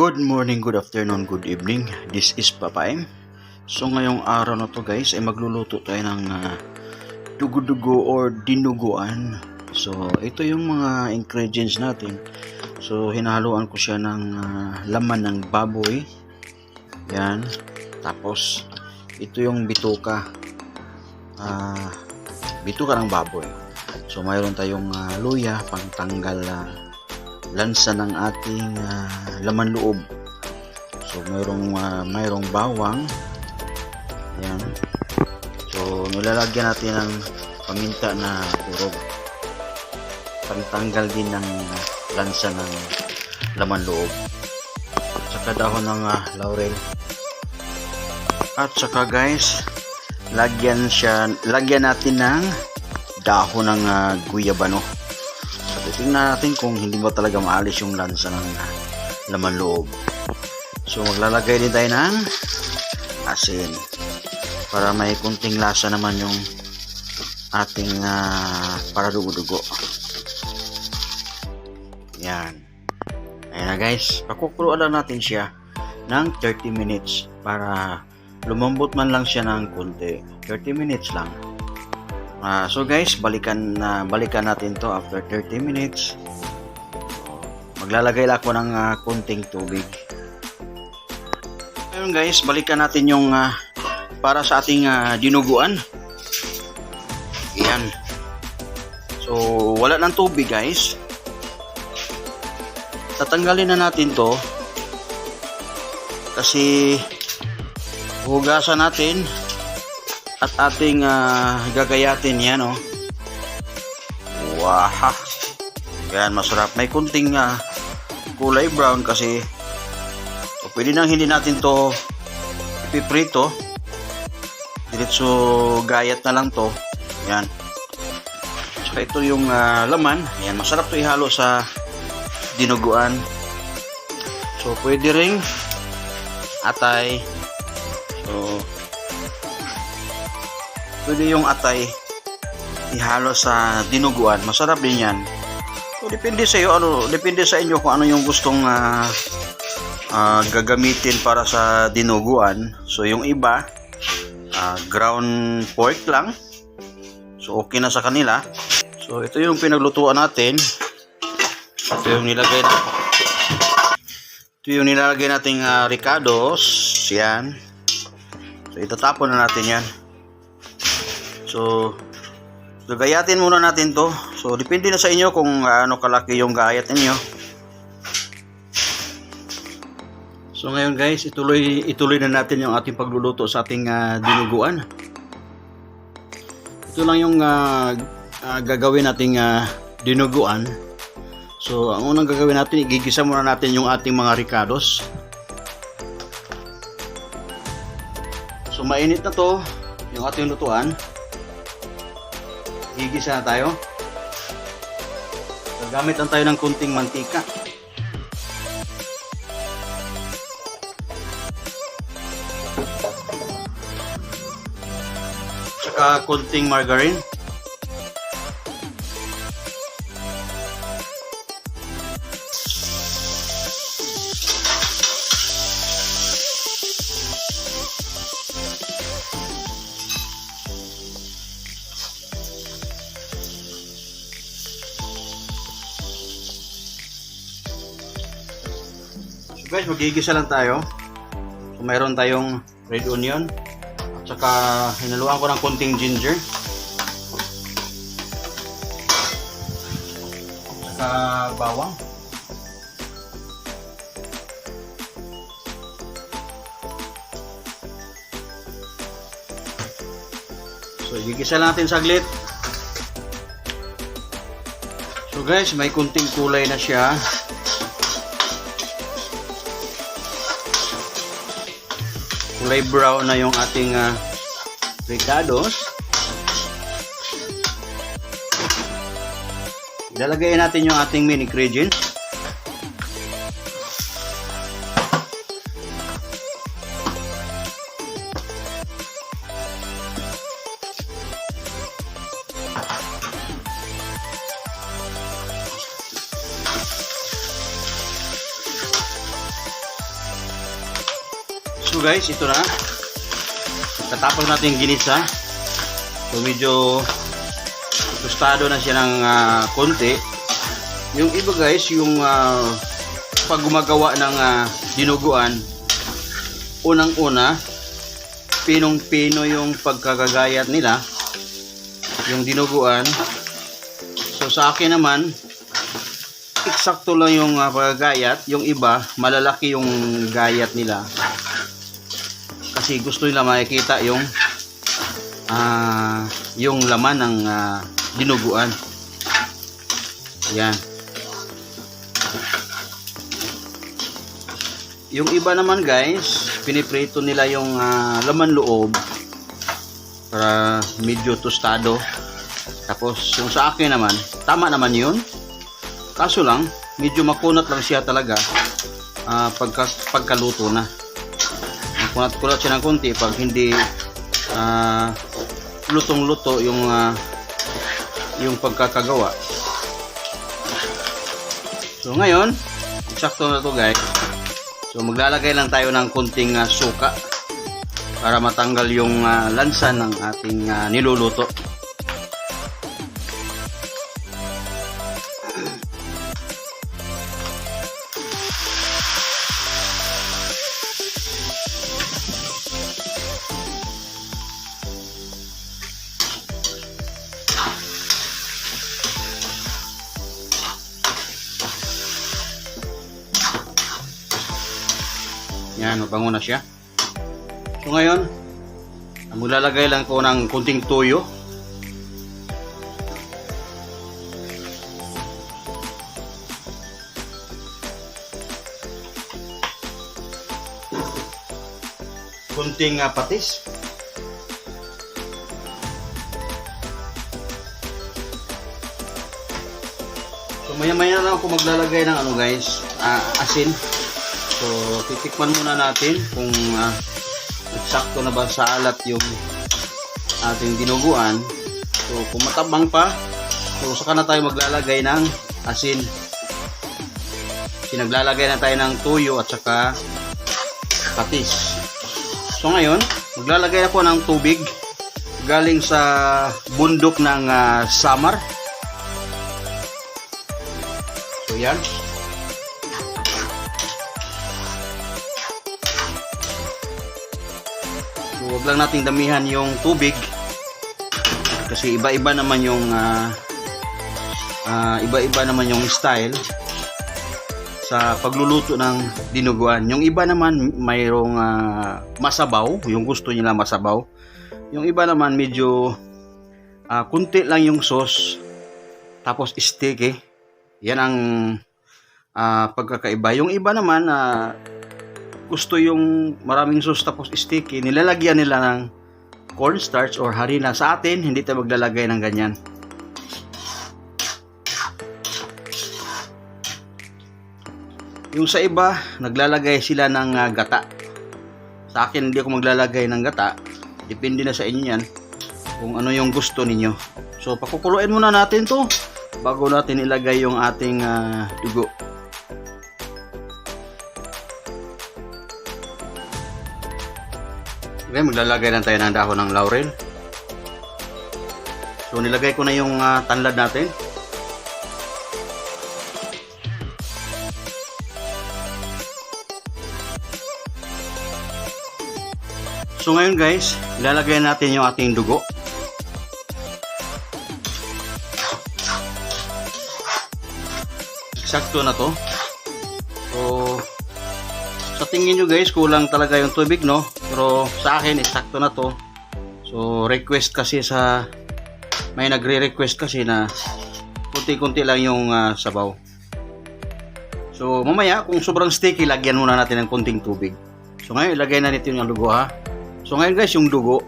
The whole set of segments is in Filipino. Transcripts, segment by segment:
Good morning, good afternoon, good evening. This is Papay. So ngayong araw na to guys ay magluluto tayo ng dugo-dugo or dinuguan. So ito yung mga ingredients natin. So hinahaluan ko siya ng laman ng baboy. Yan. Tapos ito yung bituka. Bituka ng baboy. So mayroon tayong luya pangtanggal lansa ng ating laman loob. So mayroong bawang. Ayan. So nilalagyan natin ng paminta na durog. Pangtanggal din ng lansa ng laman loob. At saka dahon ng laurel. At saka guys, lagyan natin ng dahon ng guyabano. Tingnan natin kung hindi mo talaga maalis yung lansa ng laman loob. So maglalagay din tayo ng asin para may kunting lasa naman yung ating para dugo-dugo. Yan. Ayan na guys, pakukuluan lang natin siya ng 30 minutes para lumambot man lang siya ng kunti. 30 minutes lang. So guys, balikan natin to after 30 minutes. Maglalagay lang ako ng kunting tubig. Ngayon guys, balikan natin yung para sa ating dinuguan. Ayan. So wala ng tubig guys. Tatanggalin na natin to kasi hugasan natin at ating gagayatin yan, oh. Wow! Yan, masarap. May kunting kulay brown kasi so, pwede nang hindi natin to ipiprito. Diretso gayat na lang to. Yan. So, ito yung laman. Yan, masarap to ihalo sa dinuguan. So, pwede ring atay. So, pwede yung atay ihalo sa dinuguan. Masarap din yan. So, depende sa iyo, depende sa inyo kung ano yung gustong gagamitin para sa dinuguan. So, yung iba ground pork lang. So, okay na sa kanila. So, ito yung pinaglutuan natin. Ito yung nilalagay nating ricados. Yan. So, itatapon na natin yan. So gayatin muna natin to. So depende na sa inyo kung ano kalaki yung gayat niyo. So ngayon guys, ituloy na natin yung ating pagluluto sa ating dinuguan. Ito lang yung gagawin nating dinuguan. So ang unang gagawin natin, igigisa muna natin yung ating mga ricados. So mainit na to yung ating lutuan. Gigisa na tayo. Gagamit lang tayo ng kunting mantika. Saka kunting margarine. Guys, magigisa lang tayo. So, mayroon tayong red onion at saka hinaluan ko ng konting ginger at saka bawang. So, igigisa lang natin saglit. So guys, may konting kulay na siya. Kulay brown na yung ating ricados. Ilalagay natin yung ating main ingredients. So guys, ito na. Tatapos natin ginisa. So medyo tostado na siya ng konti. Yung iba guys, yung pag gumagawa ng dinuguan, unang-una, pinong-pino yung pagkagagayat nila, yung dinuguan. So sa akin naman, eksakto lang yung pagkagayat. Yung iba, malalaki yung gayat nila. Kasi gusto nila makikita yung laman ng dinuguan. Yan. Yung iba naman guys, piniprito nila yung laman loob para medyo tostado. Tapos yung sa akin naman, tama naman yun. Kaso lang, medyo makunat lang siya talaga pagkaluto na. Makunat-kunat siya ng konti pag hindi lutong-luto yung pagkakagawa. So ngayon, eksakto na to guys. So maglalagay lang tayo ng konting suka para matanggal yung lansa ng ating niluluto. Yan, mabango na siya. So ngayon, maglalagay lang ko ng kunting toyo. Kunting patis. So maya-maya lang ako maglalagay ng guys, asin. So, titikman muna natin kung eksakto na ba sa alat yung ating dinuguan. So, kung matabang pa, so saka na tayo maglalagay ng asin. Naglalagay na tayo ng tuyo at saka patis. So, ngayon, maglalagay ako ng tubig galing sa bundok ng Samar. So, yan. Huwag lang nating damihan yung tubig kasi iba-iba naman yung style sa pagluluto ng dinuguan. Yung iba naman mayroong masabaw, yung gusto nila masabaw. Yung iba naman medyo kunti lang yung sauce tapos sticky. Yan ang pagkakaiba. Yung iba naman gusto yung maraming sauce tapos sticky, nilalagyan nila ng cornstarch or harina. Sa atin, hindi tayo maglalagay ng ganyan. Yung sa iba, naglalagay sila ng gata. Sa akin, hindi ako maglalagay ng gata. Depende na sa inyo yan kung ano yung gusto ninyo. So, pakukuluin muna natin to bago natin ilagay yung ating dugo. Okay, maglalagay lang tayo ng dahon ng laurel. So, nilagay ko na yung tanlad natin. So, ngayon guys, ilalagay natin yung ating dugo. Eksakto na to. So, sa tingin nyo guys, kulang talaga yung tubig, no? Pero sa akin, eksakto na to. So, request kasi may nagre-request kasi na kunti-kunti lang yung sabaw. So, mamaya, kung sobrang sticky, lagyan muna natin ng konting tubig. So, ngayon, ilagay na natin yung dugo, ha? So, ngayon guys, yung dugo,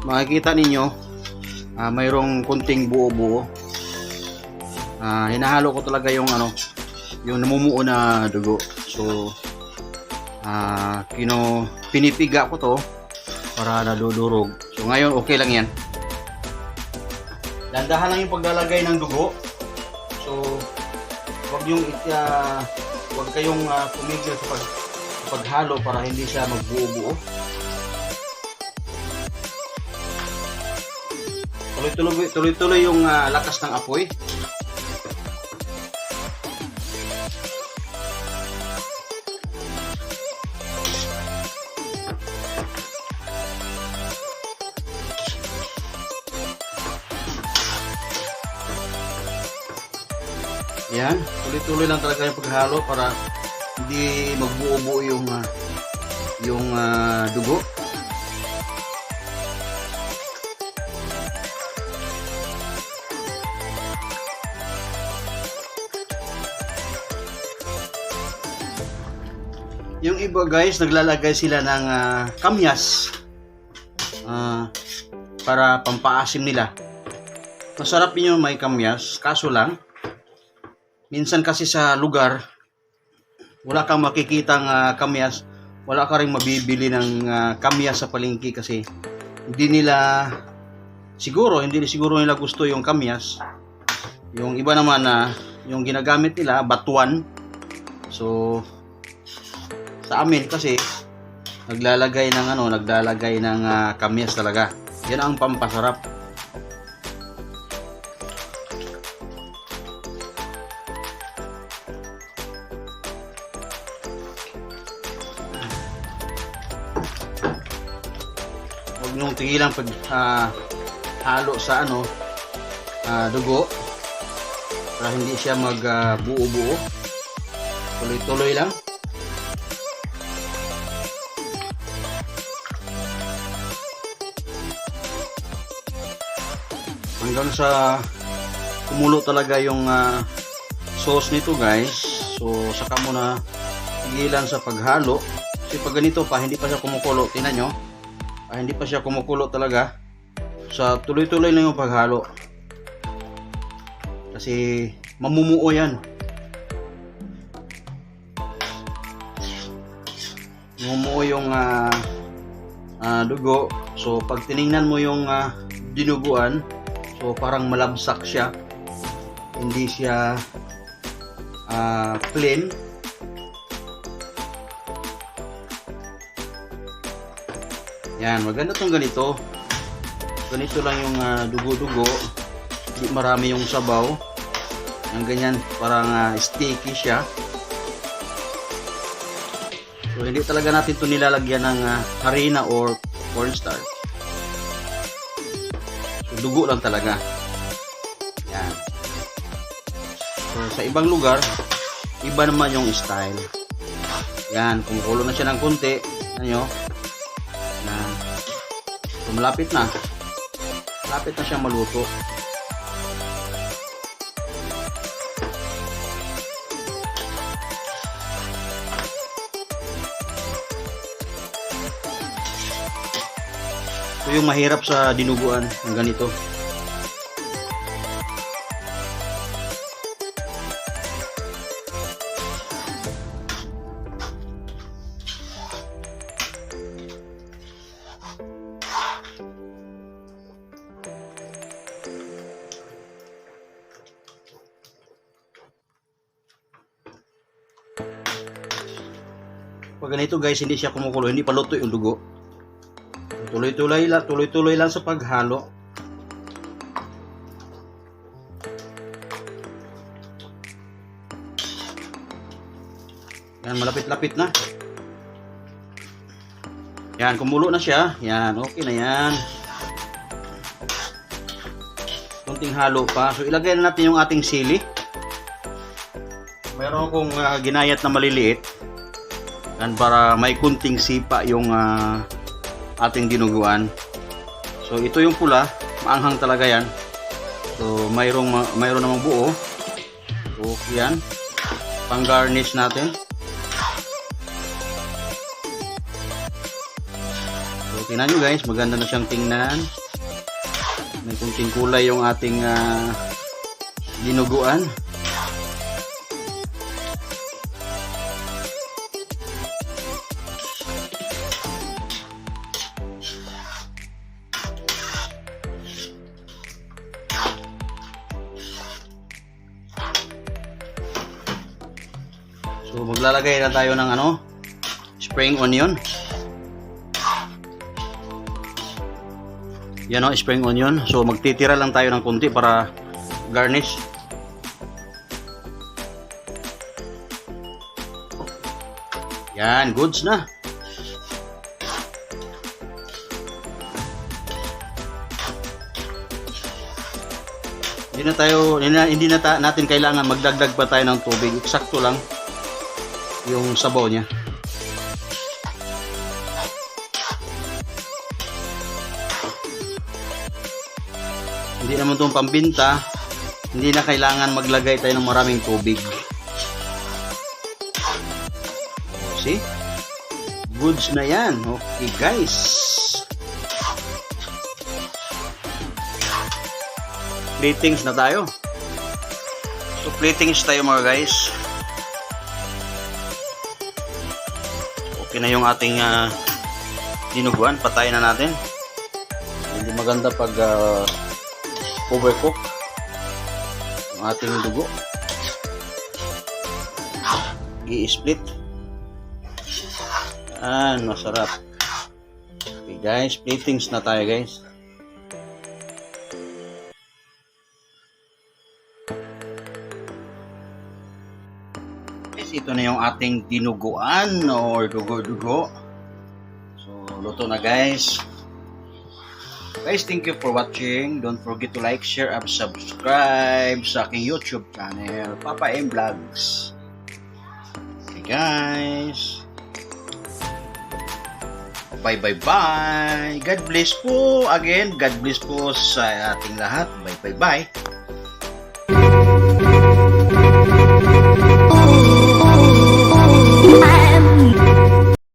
makikita ninyo, mayroong konting buo-buo. Hinahalo ko talaga yung yung namumuo na dugo. So, pinipiga ko to para nadudurog. So ngayon okay lang yan. Landahan lang yung paglalagay ng dugo. So wag kayong tumigil sa paghalo para hindi siya magbuo-buo. Tuloy-tuloy yung lakas ng apoy. Yan, tuloy-tuloy lang talaga yung paghalo para hindi magbuo-buo yung dugo. Yung iba guys, naglalagay sila ng kamyas para pampaasim nila. Masarap yun yung may kamyas, kaso lang minsan kasi sa lugar wala kang makikitang kamyas, wala ka rin mabibili ng kamyas sa palengke kasi hindi siguro nila gusto yung kamyas. Yung iba naman yung ginagamit nila batuan. So sa amin kasi naglalagay ng kamyas talaga. Yan ang pampasarap. Huwag niyong tigilan pag halo sa dugo para hindi siya magbuo-buo. Tuloy-tuloy lang. Hanggang sa kumulo talaga yung sauce nito guys. So saka mo na tigilan sa paghalo. Kasi pag ganito pa hindi pa siya kumukulo, tingnan nyo. Hindi pa siya kumukulo talaga. Sa tuloy-tuloy lang yung paghalo. Kasi mamumuo yan. Mamumuo yung dugo. So pag tiningnan mo yung dinuguan, so parang malabsak siya. Hindi siya plain. Yan, maganda tong ganito. Ganito lang yung dugo-dugo. Hindi marami yung sabaw. Yung ganyan, parang sticky siya. So, hindi talaga natin ito nilalagyan ng harina or cornstarch. So, dugo lang talaga. Yan. So, sa ibang lugar, iba naman yung style. Yan, kumukulo na siya ng konti. Ano nyo? So, malapit na siyang maluto. So yung mahirap sa dinuguan ng ganito. Pag ganito guys, hindi siya kumukulo, hindi pa luto yung dugo. Tuloy-tuloy lang sa paghalo. Yan, malapit-lapit na. Yan, kumulo na siya. Yan, okay na yan. Kunting halo pa. So ilagay na natin yung ating sili. Meron akong ginayat na maliliit. Yan, para may kunting sipa yung ating dinuguan. So ito yung pula, maanghang talaga yan. So mayroon namang buo. So yan, pang garnish natin. So tingnan nyo guys, maganda na siyang tingnan. May kunting kulay yung ating dinuguan. So maglalagay na tayo ng spring onion. Yan o, spring onion. So magtitira lang tayo ng konti para garnish. Yan, goods na. Hindi na natin kailangan magdagdag pa tayo ng tubig. Eksakto lang yung sabaw niya. Hindi naman itong pambinta. Hindi na kailangan maglagay tayo ng maraming tubig. See? Goods na yan. Okay guys. Platings na tayo. So platings tayo mga guys. Okay na yung ating dinuguan. Patayin na natin. Hindi maganda pag overcook ang ating dugo. I-split. Masarap. Okay guys, platings na tayo guys. Guys, ito na yung ating dinuguan or dugo-dugo. So, luto na guys. Guys, thank you for watching. Don't forget to like, share, and subscribe sa aking YouTube channel, Papa M Vlogs. Okay guys. Bye. God bless po. Again, God bless po sa ating lahat. Bye.